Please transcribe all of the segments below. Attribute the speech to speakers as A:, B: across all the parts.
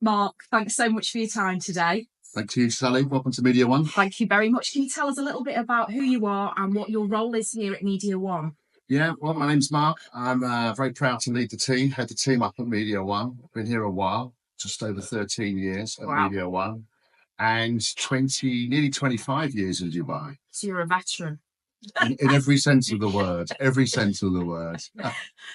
A: Mark, thanks so much for your time today.
B: Thank you, Sally. Welcome to Media One.
A: Thank you very much. Can you tell us a little bit about who you are and what your role is here at Media One?
B: Yeah, well, my name's Mark. I'm very proud to lead the team, head the team up at Media One. I've been here a while, just over 13 years at
A: Wow.
B: Media One, and nearly 25 years in Dubai.
A: So you're a veteran.
B: In every sense of the word, every sense of the word.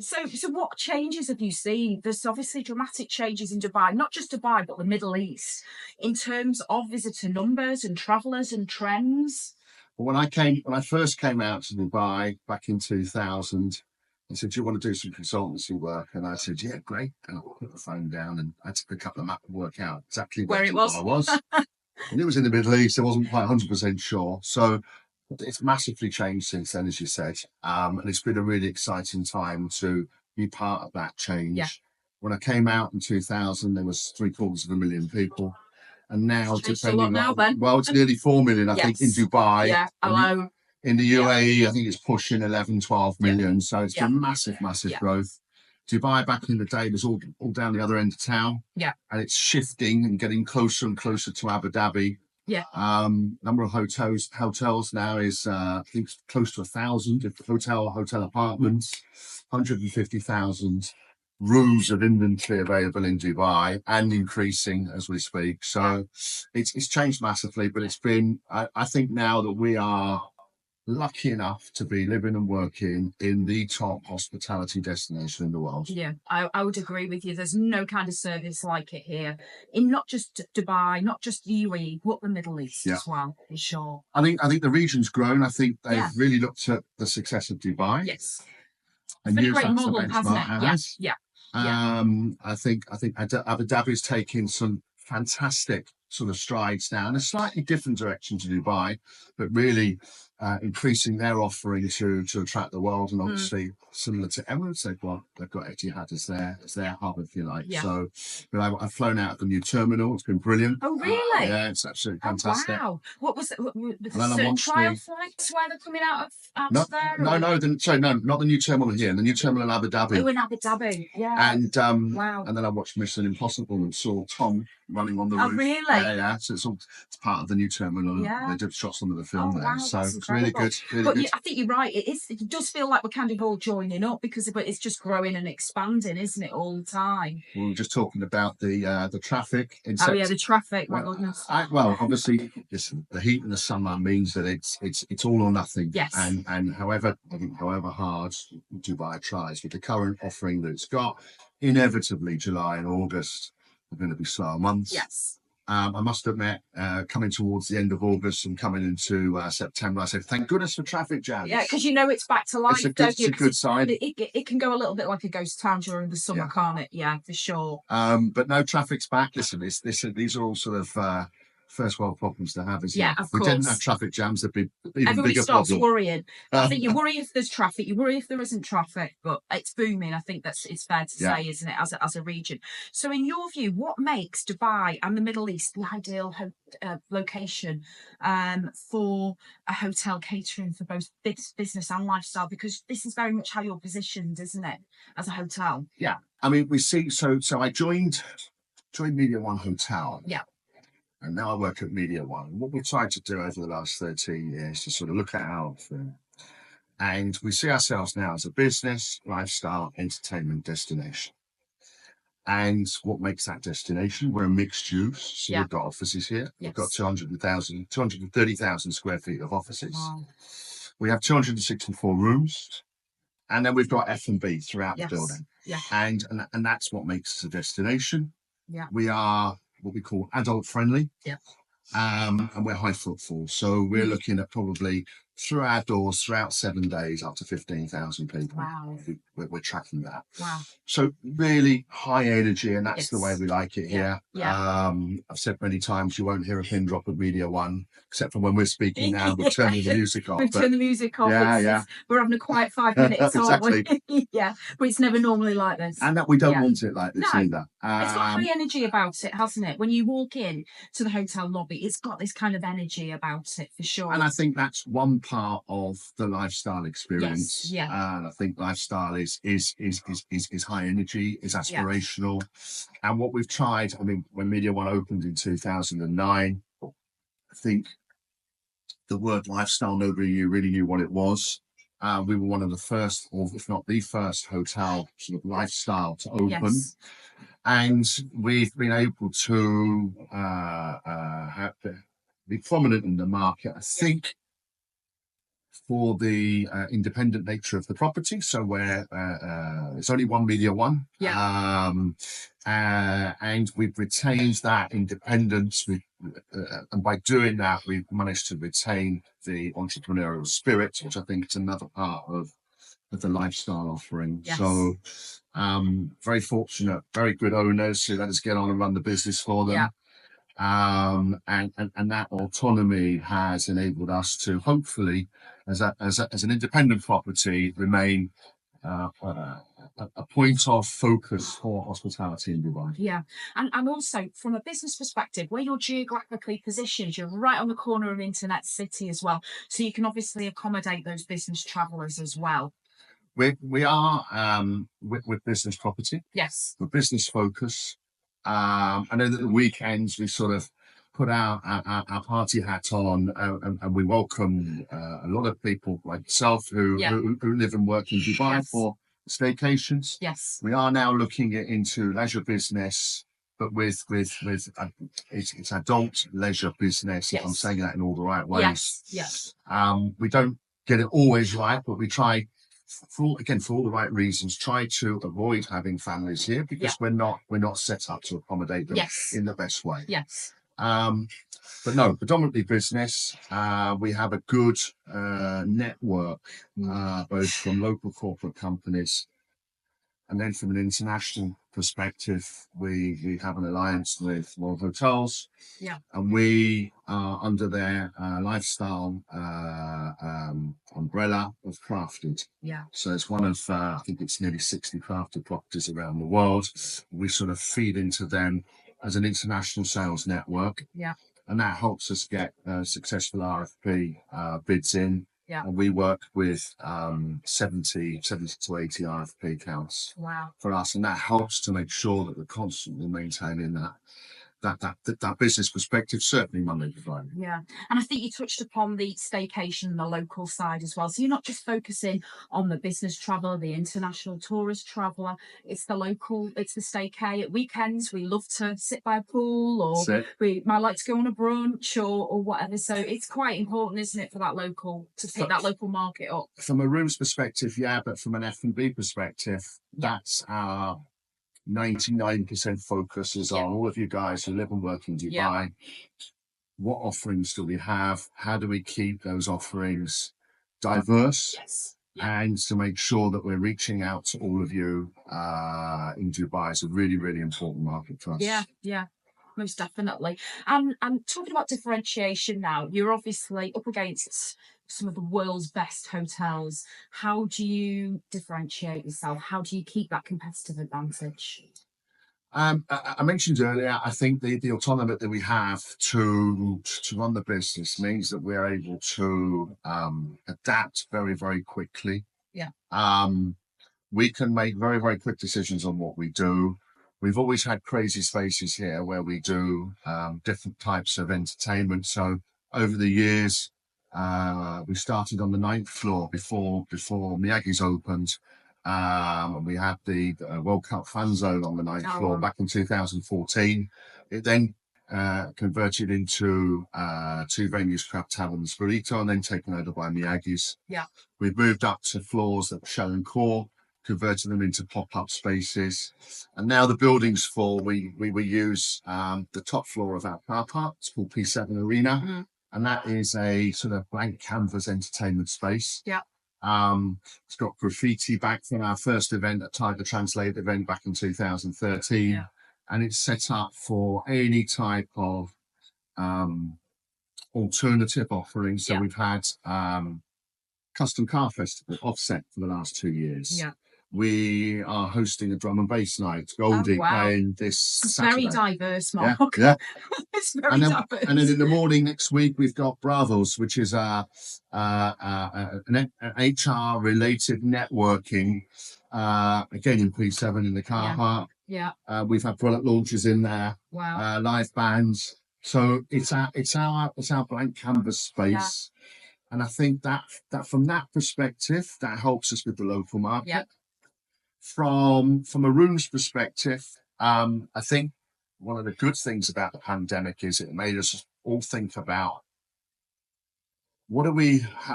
A: So what changes have you seen? There's obviously dramatic changes in Dubai, not just Dubai, but the Middle East, in terms of visitor numbers and travellers and trends.
B: Well, when I first came out to Dubai back in 2000, he said, "Do you want to do some consultancy work?" And I said, "Yeah, great." And I put the phone down and I had to pick up the map and work out exactly
A: Where it was.
B: I was. And it was in the Middle East. I wasn't quite 100% sure. So it's massively changed since then, as you said. And it's been a really exciting time to be part of that change.
A: Yeah.
B: When I came out in 2000, there was 750,000 people. And now,
A: It's a lot now, then.
B: well, it's nearly 4 million, I think, in Dubai.
A: Yeah, hello.
B: In the UAE, I think it's pushing 11, 12 million. So it's been massive growth. Dubai back in the day was all down the other end of town.
A: Yeah.
B: And it's shifting and getting closer and closer to Abu Dhabi.
A: Yeah.
B: Number of hotels now is I think close to 1,000. Hotel apartments, 150,000 rooms of inventory available in Dubai and increasing as we speak. So it's changed massively, but it's been, I think now that we are lucky enough to be living and working in the top hospitality destination in the world.
A: Yeah, I would agree with you. There's no kind of service like it here in not just Dubai, not just the UAE, but the Middle East as well, for sure.
B: I think the region's grown. I think they've really looked at the success of Dubai.
A: Yes.
B: And
A: it's been a great model, hasn't it? Yeah.
B: I think Abu Dhabi's taking some fantastic sort of strides now in a slightly different direction to Dubai, but really increasing their offering to attract the world. And obviously similar to Emirates, they've got Etihad as their hub, if you like. So I've flown out of the new terminal. It's been brilliant.
A: Oh really?
B: Yeah, it's absolutely fantastic.
A: Wow. What was it? Was certain trial flights where they're coming out of there?
B: No, not the new terminal here. The new terminal in Abu Dhabi.
A: Oh, in Abu Dhabi, yeah.
B: And and then I watched Mission Impossible and saw Tom running on the roof.
A: Oh really?
B: Yeah. So it's part of the new terminal.
A: Yeah.
B: They did shot some of the film there.
A: Wow,
B: so it's really good. Really good.
A: I think you're right. It does feel like we're kind of all joining up because it's just growing and expanding, isn't it, all the time?
B: We were just talking about the traffic.
A: The traffic. My goodness.
B: Obviously, listen, the heat in the summer means that it's all or nothing.
A: Yes.
B: And however hard Dubai tries with the current offering that it's got, inevitably July and August are going to be slower months.
A: Yes.
B: I must admit, coming towards the end of August and coming into September, I said, thank goodness for traffic jams.
A: Yeah, because you know it's back to life.
B: It's a good sign.
A: It can go a little bit like a ghost town during the summer, can't it? Yeah, for sure.
B: But no, traffic's back. Listen, these are all sort of first world problems to have, isn't it?
A: Of
B: course. If we didn't have traffic jams, there'd be even
A: Everybody
B: bigger
A: starts
B: problem.
A: worrying. I think you worry if there's traffic, you worry if there isn't traffic, but it's booming. I think it's fair to say, isn't it, as a region? So in your view, what makes Dubai and the Middle East the ideal location for a hotel catering for both business and lifestyle? Because this is very much how you're positioned, isn't it, as a hotel?
B: Yeah. I mean, we see, so I joined Media One Hotel.
A: Yeah.
B: And now I work at Media One. What we've tried to do over the last 13 years is to sort of look at our offering. And we see ourselves now as a business, lifestyle, entertainment destination. And what makes that destination? We're a mixed use. So we've got offices here.
A: Yes.
B: We've got 230,000 square feet of offices.
A: Wow.
B: We have 264 rooms. And then we've got F&B throughout the building.
A: Yeah.
B: And that's what makes us a destination.
A: Yeah.
B: We are what we call adult friendly.
A: Yeah.
B: And we're high footfall. So we're looking at probably through our doors throughout 7 days up to 15,000 people.
A: Wow.
B: We're tracking that.
A: Wow.
B: So really high energy, and that's the way we like it here.
A: Yeah.
B: I've said many times you won't hear a pin drop at Media One, except for when we're speaking now, we're turning the music off.
A: We've turned the music off. We're having a quiet 5 minutes, aren't we? Yeah. But it's never normally like this.
B: And that we don't want it like this either.
A: It's got high energy about it, hasn't it? When you walk in to the hotel lobby, it's got this kind of energy about it, for sure.
B: And I think that's one part of the lifestyle experience.
A: Yes, yeah.
B: And I think lifestyle is high energy, is aspirational. And what we've tried, I mean, when Media One opened in 2009, I think the word lifestyle, nobody really knew what it was. We were one of the first, or if not the first, hotel sort of lifestyle to open.
A: Yes.
B: And we've been able to be prominent in the market, I think, for the independent nature of the property. So where it's only one Media One.
A: Yeah.
B: And we've retained that independence. And by doing that, we've managed to retain the entrepreneurial spirit, which I think is another part of the lifestyle offering.
A: Yes.
B: So very fortunate, very good owners who let us get on and run the business for them.
A: Yeah.
B: And that autonomy has enabled us to hopefully, as an independent property, remain a point of focus for hospitality in Dubai.
A: Yeah, and also from a business perspective, where you're geographically positioned, you're right on the corner of Internet City as well, so you can obviously accommodate those business travellers as well.
B: We are with business property.
A: Yes.
B: With business focus. I know that the weekends we sort of put our party hat on and we welcome a lot of people like yourself who live and work in Dubai for staycations.
A: Yes.
B: We are now looking into leisure business, but with it's adult leisure business. If I'm saying that in all the right ways.
A: Yes.
B: We don't get it always right, but we try. For all the right reasons, try to avoid having families here because we're not set up to accommodate them in the best way.
A: Yes.
B: But no, predominantly business. We have a good network, both from local corporate companies and then from an international perspective. We have an alliance with World Hotels.
A: Yeah.
B: And we are under their lifestyle umbrella of crafted.
A: Yeah.
B: So it's one of, I think it's nearly 60 crafted properties around the world. We sort of feed into them as an international sales network.
A: Yeah.
B: And that helps us get successful RFP bids in.
A: Yeah.
B: And we work with 70 to 80 RFP counts for us. And that helps to make sure that we're constantly maintaining that business perspective, certainly Monday to Friday.
A: Yeah, and I think you touched upon the staycation and the local side as well. So you're not just focusing on the business traveller, the international tourist traveller. It's the local, it's the staycay. At weekends, we love to sit by a pool, or we might like to go on a brunch or whatever. So it's quite important, isn't it, for that local, to pick that local market up?
B: From a rooms perspective, yeah, but from an F&B perspective, that's our 99% focus is on all of you guys who live and work in Dubai.
A: Yeah.
B: What offerings do we have? How do we keep those offerings diverse?
A: Yes.
B: And to make sure that we're reaching out to all of you in Dubai is a really, really important market for us.
A: Yeah. Most definitely. And talking about differentiation now, you're obviously up against some of the world's best hotels. How do you differentiate yourself? How do you keep that competitive advantage?
B: I mentioned earlier, I think the autonomy that we have to run the business means that we're able to adapt very, very quickly.
A: Yeah.
B: We can make very, very quick decisions on what we do. We've always had crazy spaces here where we do different types of entertainment. So over the years, we started on the 9th floor before Miyagi's opened. We had the World Cup fan zone on the 9th floor back in 2014. It then converted into 2 venues, Crab Tavern and Burrito, and then taken over by Miyagi's.
A: Yeah.
B: We've moved up to floors that were shell and core, converting them into pop-up spaces. And now the building's full. We use the top floor of our car park. It's called P7 Arena.
A: Mm-hmm.
B: And that is a sort of blank canvas entertainment space.
A: Yeah.
B: It's got graffiti back from our first event, a Tiger Translate event back in 2013.
A: Yeah.
B: And it's set up for any type of alternative offerings. So we've had Custom Car Festival Offset for the last 2 years.
A: Yeah.
B: we are hosting a drum and bass night. Goldie playing this
A: It's
B: Saturday.
A: very diverse, Mark.
B: Yeah.
A: It's very
B: And then,
A: diverse.
B: and then in the morning next week, we've got Bravos, which is an HR related networking, again in P7 in the car park.
A: Yeah.
B: We've had product launches in there.
A: Wow.
B: Live bands. So it's our blank canvas space. And I think that from that perspective, that helps us with the local market.
A: Yeah.
B: From a rooms perspective, I think one of the good things about the pandemic is it made us all think about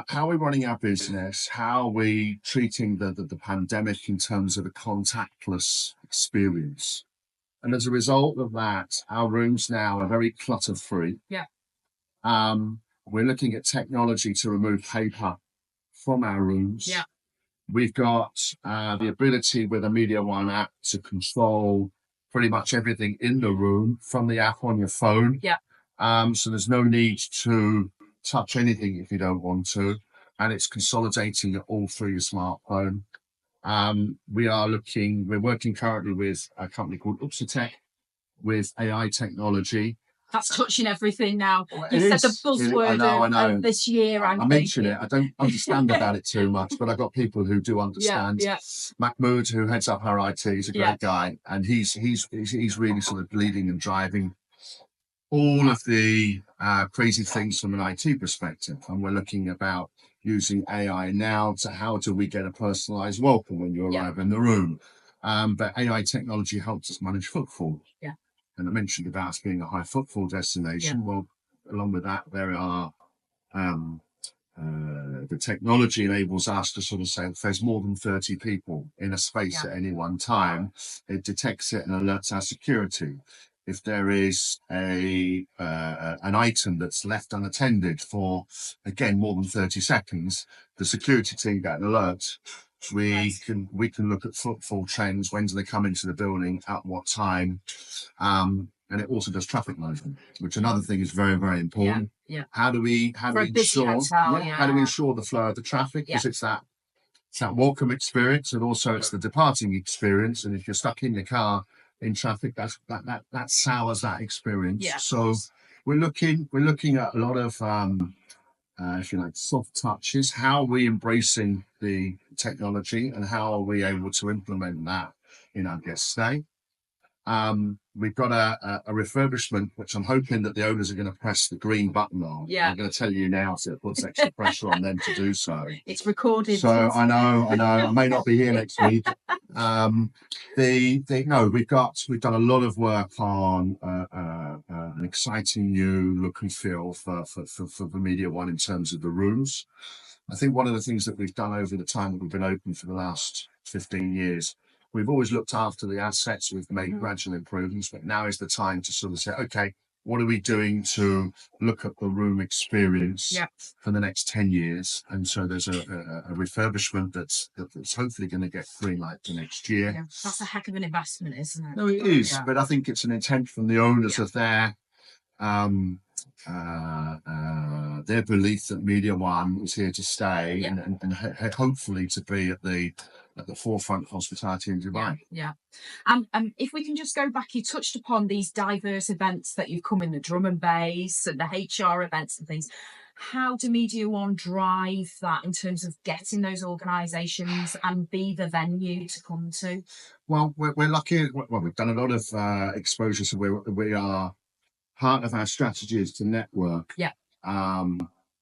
B: how are we running our business? How are we treating the pandemic in terms of a contactless experience? And as a result of that, our rooms now are very clutter free.
A: Yeah.
B: We're looking at technology to remove paper from our rooms.
A: Yeah.
B: We've got the ability with a Media One app to control pretty much everything in the room from the app on your phone.
A: Yeah.
B: So there's no need to touch anything if you don't want to. And it's consolidating it all through your smartphone. We're working currently with a company called Upsatech with AI technology.
A: That's touching everything now.
B: Well,
A: You said the buzzword of this year.
B: I mention it. I don't understand about it too much, but I've got people who do understand.
A: Yeah.
B: Mahmood, who heads up our IT, is a great guy, and he's really sort of leading and driving all of the crazy things from an IT perspective. And we're looking about using AI now to how do we get a personalised welcome when you arrive in the room. But AI technology helps us manage footfall.
A: Yeah.
B: And I mentioned about us being a high footfall destination. Well, along with that, there are the technology enables us to sort of say if there's more than 30 people in a space at any one time, it detects it and alerts our security. If there is an item that's left unattended for, again, more than 30 seconds, the security team get an alert. We can look at footfall trends. When do they come into the building? At what time? And it also does traffic management, which another thing is very, very important.
A: Yeah.
B: How do we ensure the flow of the traffic? Because it's that welcome experience, and also it's the departing experience. And if you're stuck in your car in traffic, that sours that experience.
A: Yeah.
B: So we're looking at a lot of if you like, soft touches. How are we embracing the technology, and how are we able to implement that in our guest stay? We've got a refurbishment, which I'm hoping that the owners are going to press the green button on.
A: Yeah.
B: I'm going to tell you now, so it puts extra pressure on them to do so.
A: It's recorded.
B: So I know. I may not be here next week. We've done a lot of work on an exciting new look and feel for the Media One in terms of the rooms. I think one of the things that we've done over the time that we've been open for the last 15 years, we've always looked after the assets. We've made gradual improvements, but now is the time to sort of say, okay, what are we doing to look at the room experience for the next 10 years? And so there's a refurbishment that's hopefully going to get green light for next year.
A: Yeah. That's a heck of an investment, isn't it?
B: No, it is, but I think it's an intent from the owners of their belief that Media One is here to stay and hopefully to be at the forefront of hospitality in Dubai.
A: Yeah. And if we can just go back, you touched upon these diverse events that you've come in, the drum and bass and the HR events and things. How do Media One drive that in terms of getting those organisations and be the venue to come to?
B: Well, we're lucky. Well, we've done a lot of exposure, so we are. Part of our strategy is to network.
A: Yeah.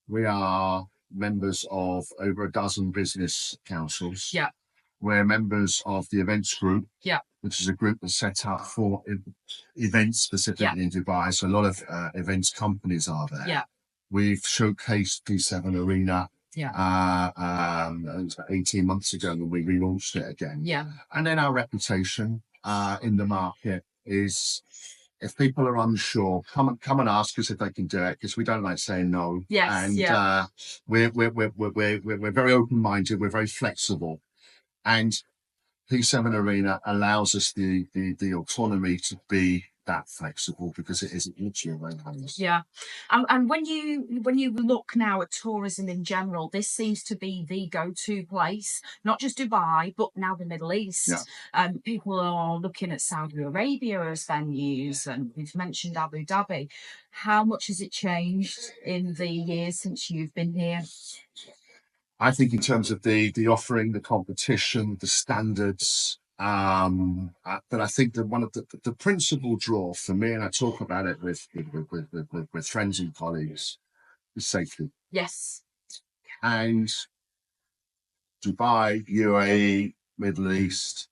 B: We are members of over a dozen business councils.
A: Yeah.
B: We're members of the events group.
A: Yeah.
B: Which is a group that's set up for events specifically in Dubai. So a lot of events companies are there.
A: Yeah.
B: We've showcased P7 Arena.
A: Yeah.
B: It was about 18 months ago when we relaunched it again.
A: Yeah.
B: And then our reputation in the market is, if people are unsure, come and ask us if they can do it, because we don't like saying no.
A: Yes.
B: And we're very open-minded. We're very flexible, and P7 Arena allows us the autonomy to be that flexible because it isn't literally around hands.
A: Yeah, and when you look now at tourism in general, this seems to be the go-to place, not just Dubai, but now the Middle East.
B: Yeah.
A: People are looking at Saudi Arabia as venues, and we've mentioned Abu Dhabi. How much has it changed in the years since you've been here?
B: I think in terms of the offering, the competition, the standards, but I think that one of the principal draw for me, and I talk about it with friends and colleagues, is safety.
A: Yes.
B: And Dubai, UAE, Middle East,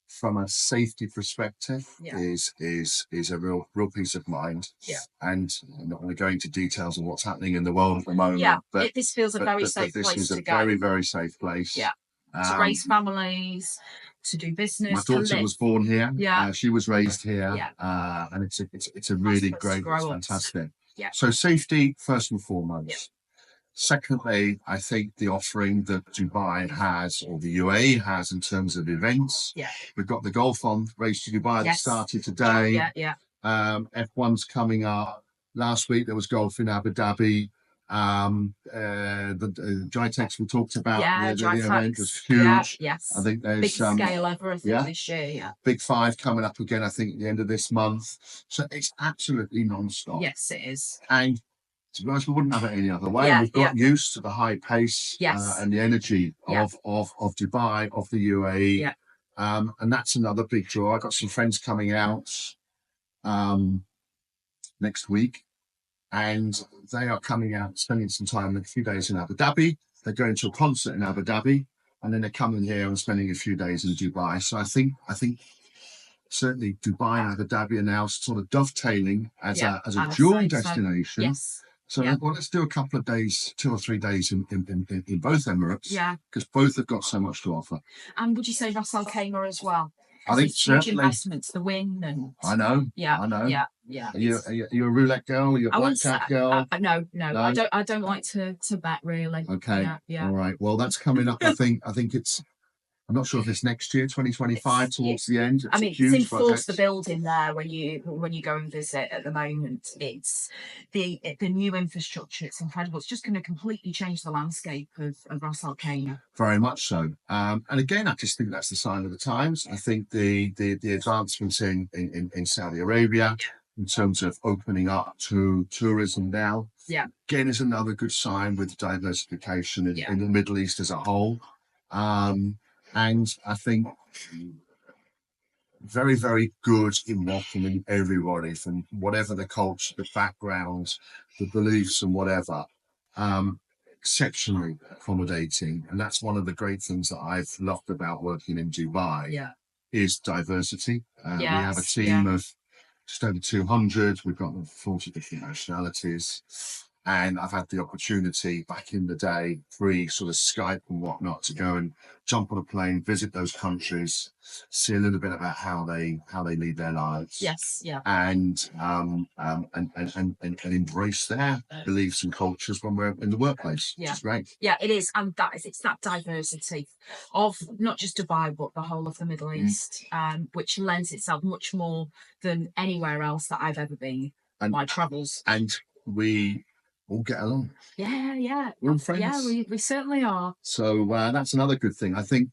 B: from a safety perspective, is a real piece of mind.
A: Yeah.
B: And I'm not going to go into details of what's happening in the world at the moment.
A: Yeah,
B: but
A: this feels a very safe place to go.
B: This is a very, very safe place.
A: Yeah. To raise families, to do business.
B: My daughter was born here.
A: Yeah.
B: She was raised here.
A: Yeah.
B: And it's a really great, fantastic.
A: Yeah.
B: So safety first and foremost. Yeah. Secondly, I think the offering that Dubai has, or the UAE has, in terms of events.
A: Yeah.
B: We've got the Golf on Race to Dubai that started today.
A: Yeah.
B: F1's coming up. Last week there was golf in Abu Dhabi. The Gitex we talked about. The event was huge.
A: Yes.
B: I think there's
A: big scale ever, I think, this year. Yeah.
B: Big 5 coming up again, I think, at the end of this month. So it's absolutely non-stop.
A: Yes, it is.
B: And to be honest, we wouldn't have it any other way. We've got used to the high pace and the energy of Dubai, of the UAE.
A: Yeah.
B: And that's another big draw. I got some friends coming out next week, and they are coming out, spending some time, a few days in Abu Dhabi. They're going to a concert in Abu Dhabi, and then they're coming here and spending a few days in Dubai. So I think certainly Dubai and Abu Dhabi are now sort of dovetailing as a dual destination.
A: Yes.
B: So well, let's do a couple of days, 2 or 3 days in both Emirates. Yeah. Because both have got so much to offer.
A: And would you say Ras Al Khaimah as well?
B: I think
A: huge investments, the win, and
B: I know.
A: Yeah.
B: I know.
A: Yeah.
B: Are you a roulette girl? Are you a blackjack girl?
A: No. I don't like to bet really.
B: Okay. Yeah. All right. Well, that's coming up. I think it's. I'm not sure if it's next year, 2025, towards the end.
A: It's in force the building there when you go and visit at the moment. It's the new infrastructure. It's incredible. It's just going to completely change the landscape of Ras Al Khaimah.
B: Very much so. And again, I just think that's the sign of the times. I think the advancements in Saudi Arabia in terms of opening up to tourism now, again, is another good sign with diversification in the Middle East as a whole. And I think very, very good in welcoming everybody from whatever the culture, the background, the beliefs and whatever. Exceptionally accommodating. And that's one of the great things that I've loved about working in Dubai is diversity. We have a team of just over 200. We've got 40 different nationalities. And I've had the opportunity back in the day, pre sort of Skype and whatnot, to go and jump on a plane, visit those countries, see a little bit about how they lead their lives.
A: Yes, yeah.
B: And embrace their beliefs and cultures when we're in the workplace. Which is great.
A: Yeah, it is, and it's that diversity of not just Dubai but the whole of the Middle East, which lends itself much more than anywhere else that I've ever been. My travels.
B: And we all get along.
A: Yeah.
B: We're all friends.
A: Yeah, we certainly are.
B: So that's another good thing. I think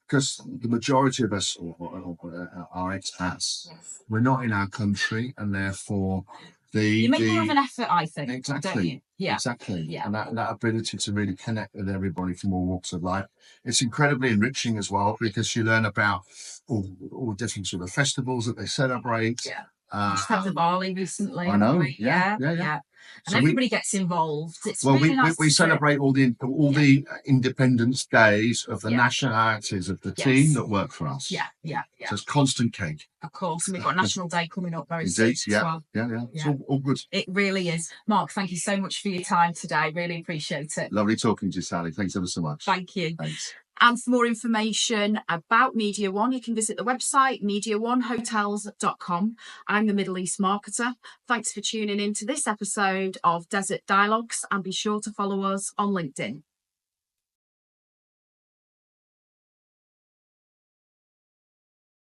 B: because the majority of us are expats, we're not in our country, and therefore
A: you make more of an effort, I think.
B: Exactly.
A: Don't you? Yeah.
B: Exactly.
A: Yeah.
B: And that ability to really connect with everybody from all walks of life, it's incredibly enriching as well, because you learn about all different sort of festivals that they celebrate.
A: Yeah. Just had the Bali recently.
B: I know.
A: Yeah. And so everybody gets involved. It's really nice
B: we celebrate all the independence days of the nationalities of the team that work for us.
A: Yeah.
B: So it's constant cake.
A: Of course, and we've got National Day coming up very soon as well.
B: Yeah. It's all good.
A: It really is. Mark, thank you so much for your time today. Really appreciate it.
B: Lovely talking to you, Sally. Thanks ever so much.
A: Thank you.
B: Thanks.
A: And for more information about Media One, you can visit the website mediaonehotels.com. I'm the Middle East marketer. Thanks for tuning in to this episode of Desert Dialogues, and be sure to follow us on LinkedIn.